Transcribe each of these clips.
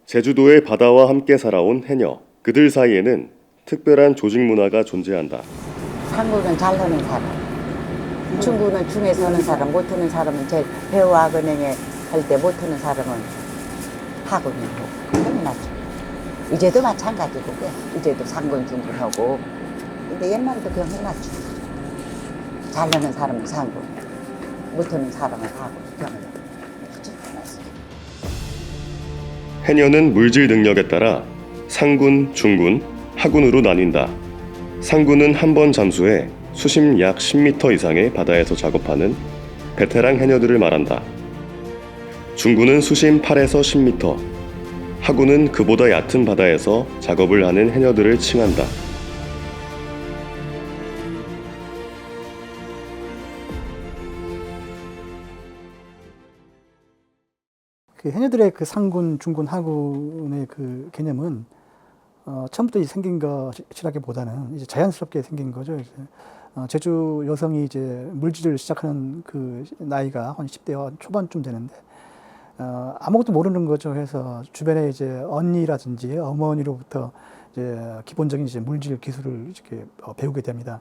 제주도의 바다와 함께 살아온 해녀. 그들 사이에는 특별한 조직 문화가 존재한다. 상구는 잘 노는 사람, 중구는 중에 서는 사람, 못 트는 사람은 제일 배우와 은행에 할 때 못 트는 사람은 하군이고 그게 낫죠. 이제도 마찬가지고 이제도 상군 중군하고 근데 옛날에도 그냥 해놨죠. 잘 노는 사람은 상군, 못 트는 사람은 하군 그냥 그렇죠. 해녀는 물질 능력에 따라 상군, 중군, 하군으로 나뉜다. 상군은 한 번 잠수해 수심 약 10m 이상의 바다에서 작업하는 베테랑 해녀들을 말한다. 중군은 수심 8에서 10m, 하군은 그보다 얕은 바다에서 작업을 하는 해녀들을 칭한다. 그 해녀들의 그 상군, 중군, 하군의 그 개념은 처음부터 생긴 것이라기보다는 이제 자연스럽게 생긴 거죠. 이제 제주 여성이 이제 물질을 시작하는 그 나이가 한 10대 초반쯤 되는데 아무것도 모르는 거죠. 그래서 주변에 이제 언니라든지 어머니로부터 이제 기본적인 이제 물질 기술을 이렇게 배우게 됩니다.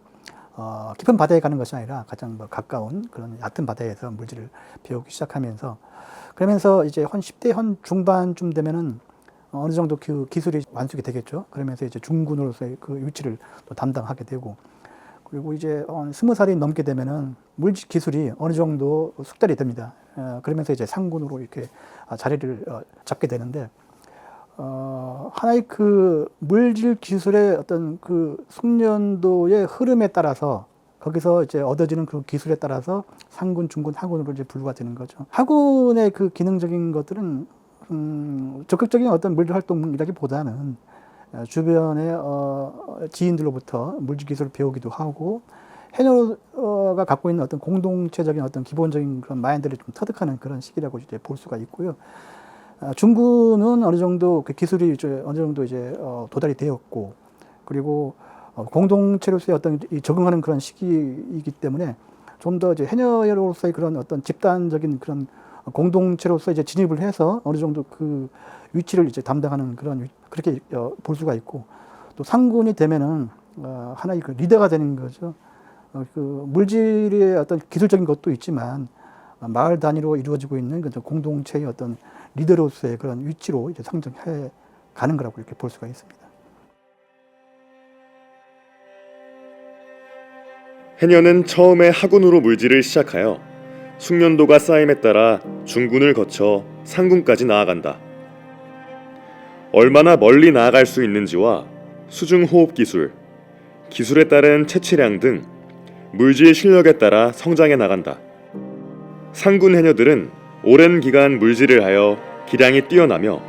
깊은 바다에 가는 것이 아니라 가장 가까운 그런 얕은 바다에서 물질을 배우기 시작하면서 그러면서 이제 한 10대 한 중반쯤 되면은 어느 정도 그 기술이 완숙이 되겠죠. 그러면서 이제 중군으로서의 그 위치를 또 담당하게 되고 그리고 이제 한 20살이 넘게 되면은 물질 기술이 어느 정도 숙달이 됩니다. 그러면서 이제 상군으로 이렇게 자리를 잡게 되는데 하나의 그 물질 기술의 어떤 그 숙련도의 흐름에 따라서 거기서 이제 얻어지는 그 기술에 따라서 상군, 중군, 하군으로 이제 분류가 되는 거죠. 하군의 그 기능적인 것들은 적극적인 어떤 물질 활동이라기보다는 주변의 지인들로부터 물질 기술을 배우기도 하고 해녀가 갖고 있는 어떤 공동체적인 어떤 기본적인 그런 마인드를 좀 터득하는 그런 시기라고 이제 볼 수가 있고요. 중군은 어느 정도 그 기술이 이제 어느 정도 이제 도달이 되었고 그리고 공동체로서의 어떤 적응하는 그런 시기이기 때문에 좀 더 이제 해녀로서의 그런 어떤 집단적인 그런 공동체로서 이제 진입을 해서 어느 정도 그 위치를 이제 담당하는 그런 그렇게 볼 수가 있고 또 상군이 되면은 하나의 그 리더가 되는 거죠. 그 물질의 어떤 기술적인 것도 있지만 마을 단위로 이루어지고 있는 그 공동체의 어떤 리더로서의 그런 위치로 이제 상정해 가는 거라고 이렇게 볼 수가 있습니다. 해녀는 처음에 하군으로 물질을 시작하여 숙련도가 쌓임에 따라 중군을 거쳐 상군까지 나아간다. 얼마나 멀리 나아갈 수 있는지와 수중호흡 기술, 기술에 따른 채취량 등 물질 실력에 따라 성장해 나간다. 상군 해녀들은 오랜 기간 물질을 하여 기량이 뛰어나며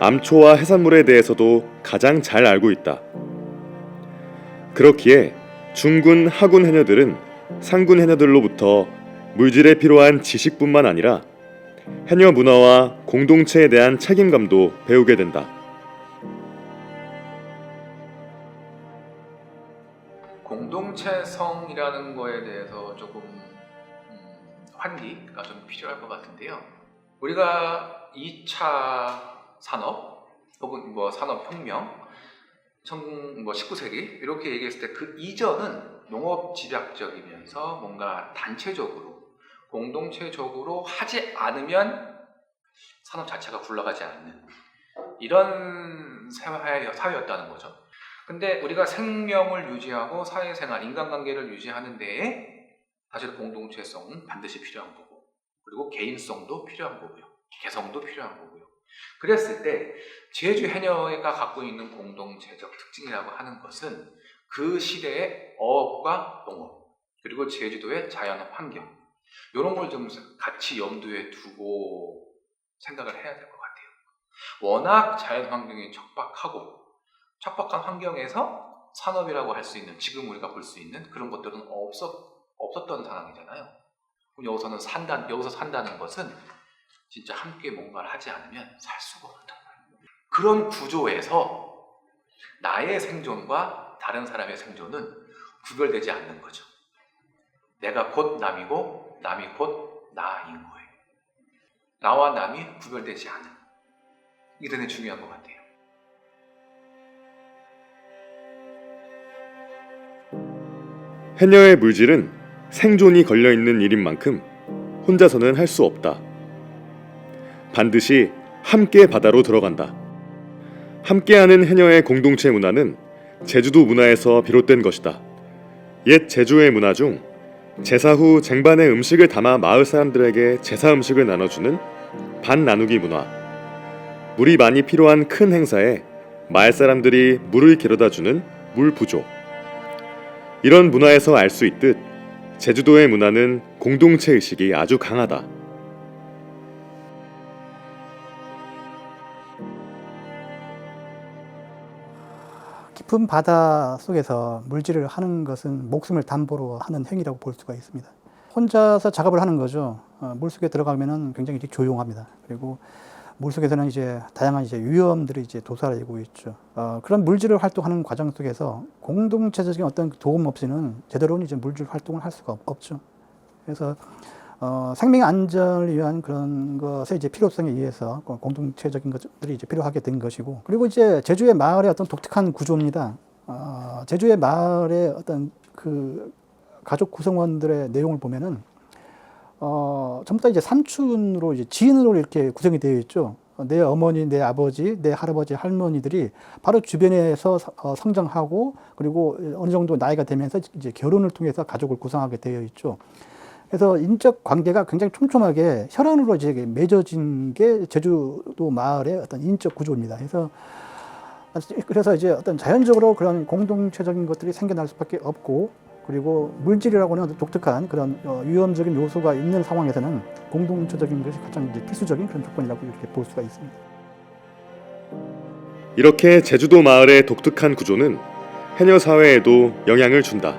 암초와 해산물에 대해서도 가장 잘 알고 있다. 그렇기에 중군, 하군 해녀들은 상군 해녀들로부터 물질에 필요한 지식뿐만 아니라 해녀 문화와 공동체에 대한 책임감도 배우게 된다. 공동체성이라는 거에 대해서 조금 환기가 좀 필요할 것 같은데요. 우리가 2차 산업 혹은 산업혁명 19세기 이렇게 얘기했을 때 그 이전은 농업 집약적이면서 뭔가 단체적으로 공동체적으로 하지 않으면 산업 자체가 굴러가지 않는 이런 사회였다는 거죠. 근데 우리가 생명을 유지하고 사회생활, 인간관계를 유지하는 데에 사실 공동체성은 반드시 필요한 거고 그리고 개인성도 필요한 거고요. 개성도 필요한 거고요. 그랬을 때 제주 해녀가 갖고 있는 공동체적 특징이라고 하는 것은 그 시대의 어업과 농업 그리고 제주도의 자연 환경 이런 걸 좀 같이 염두에 두고 생각을 해야 될 것 같아요. 워낙 자연 환경이 척박한 환경에서 산업이라고 할 수 있는 지금 우리가 볼 수 있는 그런 것들은 없었던 상황이잖아요. 여기서 산다는 것은 진짜 함께 뭔가를 하지 않으면 살 수가 없다는 거예요. 그런 구조에서 나의 생존과 다른 사람의 생존은 구별되지 않는 거죠. 내가 곧 남이고 남이 곧 나인 거예요. 나와 남이 구별되지 않은 이게 되게 중요한 것 같아요. 해녀의 물질은 생존이 걸려있는 일인 만큼 혼자서는 할 수 없다. 반드시 함께 바다로 들어간다. 함께하는 해녀의 공동체 문화는 제주도 문화에서 비롯된 것이다. 옛 제주의 문화 중 제사 후 쟁반에 음식을 담아 마을 사람들에게 제사 음식을 나눠주는 반 나누기 문화. 물이 많이 필요한 큰 행사에 마을 사람들이 물을 길어다주는 물 부조. 이런 문화에서 알 수 있듯 제주도의 문화는 공동체 의식이 아주 강하다. 깊은 바다 속에서 물질을 하는 것은 목숨을 담보로 하는 행위라고 볼 수가 있습니다. 혼자서 작업을 하는 거죠. 물속에 들어가면은 굉장히 조용합니다. 그리고 물속에서는 이제 다양한 이제 위험들이 이제 도사리고 있죠. 그런 물질을 활동하는 과정 속에서 공동체적인 어떤 도움 없이는 제대로는 이제 물질 활동을 할 수가 없죠. 그래서 생명 안전을 위한 그런 것의 이제 필요성에 의해서 공동체적인 것들이 이제 필요하게 된 것이고, 그리고 이제 제주의 마을의 어떤 독특한 구조입니다. 제주의 마을의 어떤 그 가족 구성원들의 내용을 보면은 전부 다 이제 삼촌으로 이제 지인으로 이렇게 구성이 되어 있죠. 내 어머니, 내 아버지, 내 할아버지, 할머니들이 바로 주변에서 성장하고, 그리고 어느 정도 나이가 되면서 이제 결혼을 통해서 가족을 구성하게 되어 있죠. 그래서 인적 관계가 굉장히 촘촘하게 혈안으로 이제 맺어진 게 제주도 마을의 어떤 인적 구조입니다. 그래서 이제 어떤 자연적으로 그런 공동체적인 것들이 생겨날 수밖에 없고, 그리고 물질이라고 하는 독특한 그런 위험적인 요소가 있는 상황에서는 공동체적인 것이 가장 이제 필수적인 그런 조건이라고 이렇게 볼 수가 있습니다. 이렇게 제주도 마을의 독특한 구조는 해녀 사회에도 영향을 준다.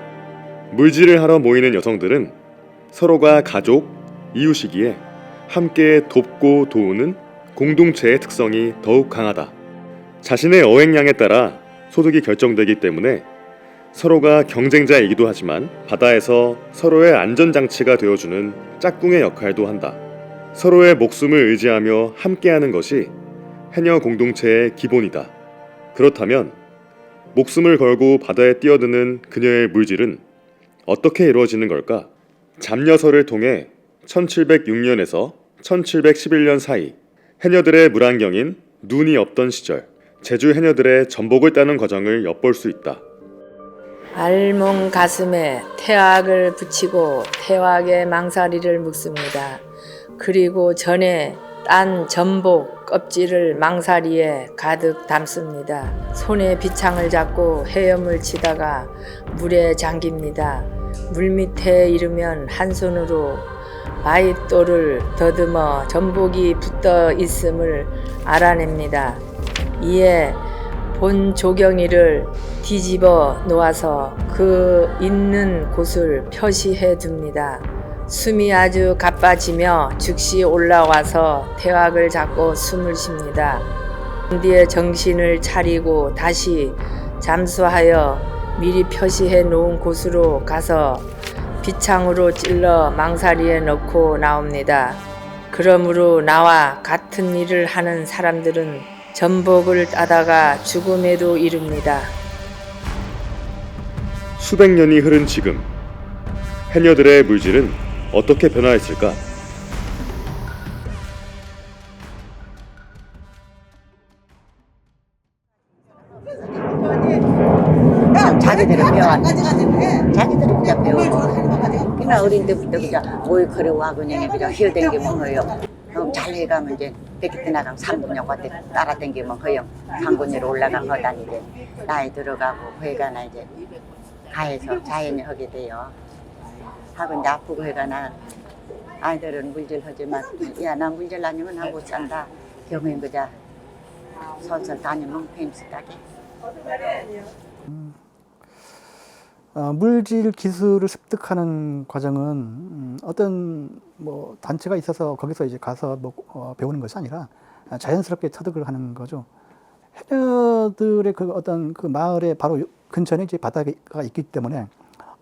물질을 하러 모이는 여성들은 서로가 가족, 이웃이기에 함께 돕고 도우는 공동체의 특성이 더욱 강하다. 자신의 어획량에 따라 소득이 결정되기 때문에 서로가 경쟁자이기도 하지만 바다에서 서로의 안전장치가 되어주는 짝꿍의 역할도 한다. 서로의 목숨을 의지하며 함께하는 것이 해녀 공동체의 기본이다. 그렇다면 목숨을 걸고 바다에 뛰어드는 그녀의 물질은 어떻게 이루어지는 걸까? 잡려서를 통해 1706년에서 1711년 사이 해녀들의 물안경인 눈이 없던 시절 제주 해녀들의 전복을 따는 과정을 엿볼 수 있다. 알몸 가슴에 태학을 붙이고 태학의 망사리를 묶습니다. 그리고 전에 딴 전복 껍질을 망사리에 가득 담습니다. 손에 비창을 잡고 헤엄을 치다가 물에 잠깁니다. 물 밑에 이르면 한 손으로 바윗돌을 더듬어 전복이 붙어 있음을 알아냅니다. 이에 본 조경이를 뒤집어 놓아서 그 있는 곳을 표시해 둡니다. 숨이 아주 가빠지며 즉시 올라와서 태학을 잡고 숨을 쉽니다. 뒤에 정신을 차리고 다시 잠수하여 미리 표시해 놓은 곳으로 가서 비창으로 찔러 망사리에 넣고 나옵니다. 그러므로 나와 같은 일을 하는 사람들은 전복을 따다가 죽음에도 이릅니다. 수백 년이 흐른 지금 해녀들의 물질은 어떻게 변화했을까? 자기들은 배웠네. 자기들은 그냥 배웠고. 그냥 어린 때부터 그냥 모이커리하고 그냥 그냥 휘어댕기면 허요. 그럼 잘 해가면 이제 백기 나가면 상군역 어때 따라댕기면 허요. 상군으로 올라가면 허다니게 나이 들어가고 회가나 이제 가해서 자연히 하게 돼요. 하고 이제 아프고 회가나 아이들은 물질 하지만 야 나 물질 아니면 나 못 산다. 경우엔 그자 설설 다니면 뱀스다게. 물질 기술을 습득하는 과정은 어떤 뭐 단체가 있어서 거기서 이제 가서 배우는 것이 아니라 자연스럽게 터득을 하는 거죠. 해녀들의 그 어떤 그 마을의 바로 근처에 이제 바다가 있기 때문에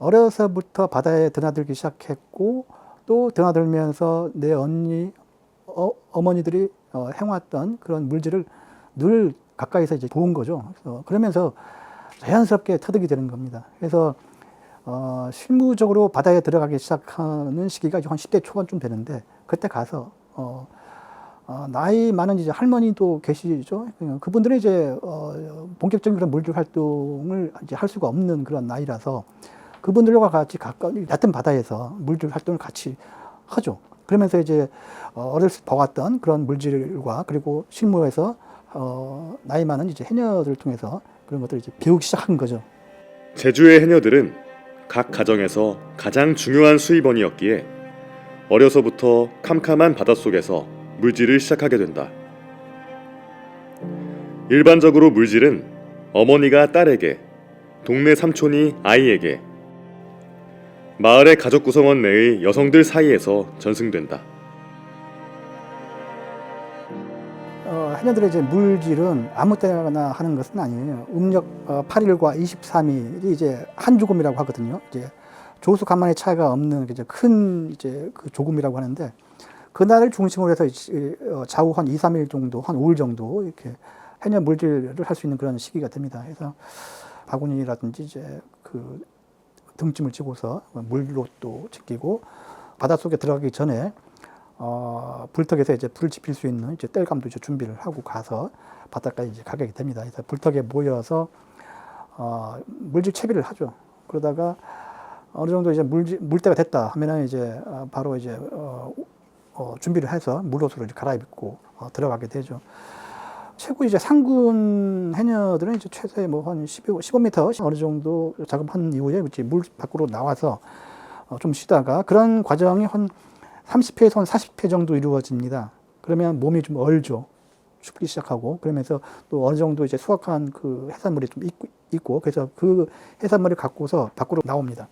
어려서부터 바다에 드나들기 시작했고, 또 드나들면서 내 언니, 어머니들이 해왔던 그런 물질을 늘 가까이서 이제 본 거죠. 그래서 그러면서 자연스럽게 터득이 되는 겁니다. 그래서 실무적으로 바다에 들어가기 시작하는 시기가 한 10대 초반쯤 되는데 그때 가서 나이 많은 이제 할머니도 계시죠. 그분들은 이제 본격적인 그런 물질 활동을 이제 할 수가 없는 그런 나이라서 그분들과 같이 가까운 얕은 바다에서 물질 활동을 같이 하죠. 그러면서 이제 어렸을 때 봐왔던 그런 물질과 그리고 실무에서 나이 많은 이제 해녀들을 통해서 그런 것들을 이제 배우기 시작한 거죠. 제주의 해녀들은 각 가정에서 가장 중요한 수입원이었기에 어려서부터 캄캄한 바닷속에서 물질을 시작하게 된다. 일반적으로 물질은 어머니가 딸에게, 동네 삼촌이 아이에게, 마을의 가족 구성원 내의 여성들 사이에서 전승된다. 해녀들의 이제 물질은 아무 때나 하는 것은 아니에요. 음력 8일과 23일이 이제 한 조금이라고 하거든요. 이제 조수 간만의 차이가 없는 이제 큰 이제 그 조금이라고 하는데 그날을 중심으로 해서 좌우 한 2, 3일 정도, 한 5일 정도 이렇게 해녀 물질을 할 수 있는 그런 시기가 됩니다. 그래서 바구니라든지 이제 그 등짐을 지고서 물로도 챙기고 바닷속에 들어가기 전에 불턱에서 이제 불을 지필 수 있는 이제 땔감도 이제 준비를 하고 가서 바닷가에 이제 가게 됩니다. 그래서 불턱에 모여서 물질 채비를 하죠. 그러다가 어느 정도 이제 물때가 됐다 하면은 이제 바로 이제 준비를 해서 물옷으로 이제 갈아입고 들어가게 되죠. 최고 이제 상군 해녀들은 이제 최소에 뭐 한 15m 어느 정도 작업한 이후에 이제 물 밖으로 나와서 좀 쉬다가 그런 과정이 한 30회에서 한 40회 정도 이루어집니다. 그러면 몸이 좀 얼죠. 춥기 시작하고 그러면서 또 어느 정도 이제 수확한 그 해산물이 좀 있고 그래서 그 해산물을 갖고서 밖으로 나옵니다.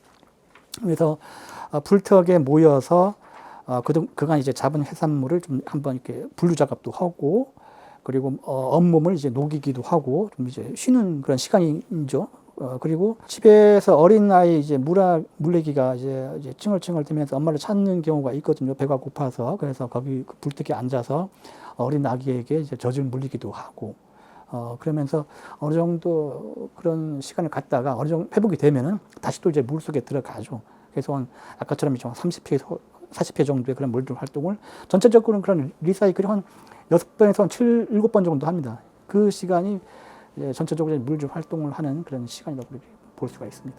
그래서 불턱에 모여서 그간 이제 잡은 해산물을 좀 한번 이렇게 분류 작업도 하고 그리고 온몸을 이제 녹이기도 하고 좀 이제 쉬는 그런 시간이죠. 그리고 집에서 어린아이 이제 물레기가 이제 칭얼칭얼 대면서 엄마를 찾는 경우가 있거든요. 배가 고파서. 그래서 거기 그 불떡에 앉아서 어린 아기에게 이제 젖을 물리기도 하고, 그러면서 어느 정도 그런 시간을 갖다가 어느 정도 회복이 되면은 다시 또 이제 물 속에 들어가죠. 그래서 아까처럼 이제 30회에서 40회 정도의 그런 물질 활동을 전체적으로는 그런 리사이클이 한 6번에서 한 7번 정도 합니다. 그 시간이 전체적으로 물질 활동을 하는 그런 시간이라고 볼 수가 있습니다.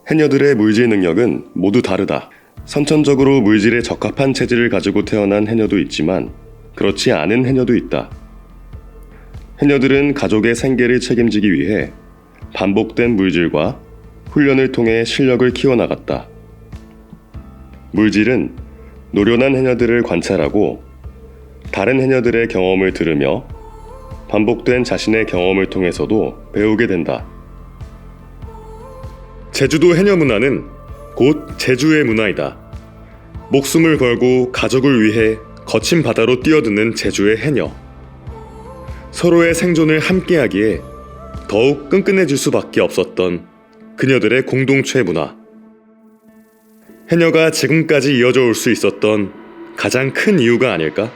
해녀들의 물질 능력은 모두 다르다. 선천적으로 물질에 적합한 체질을 가지고 태어난 해녀도 있지만 그렇지 않은 해녀도 있다. 해녀들은 가족의 생계를 책임지기 위해 반복된 물질과 훈련을 통해 실력을 키워나갔다. 물질은 노련한 해녀들을 관찰하고 다른 해녀들의 경험을 들으며 반복된 자신의 경험을 통해서도 배우게 된다. 제주도 해녀 문화는 곧 제주의 문화이다. 목숨을 걸고 가족을 위해 거친 바다로 뛰어드는 제주의 해녀. 서로의 생존을 함께하기에 더욱 끈끈해질 수밖에 없었던 그녀들의 공동체 문화. 해녀가 지금까지 이어져 올 수 있었던 가장 큰 이유가 아닐까?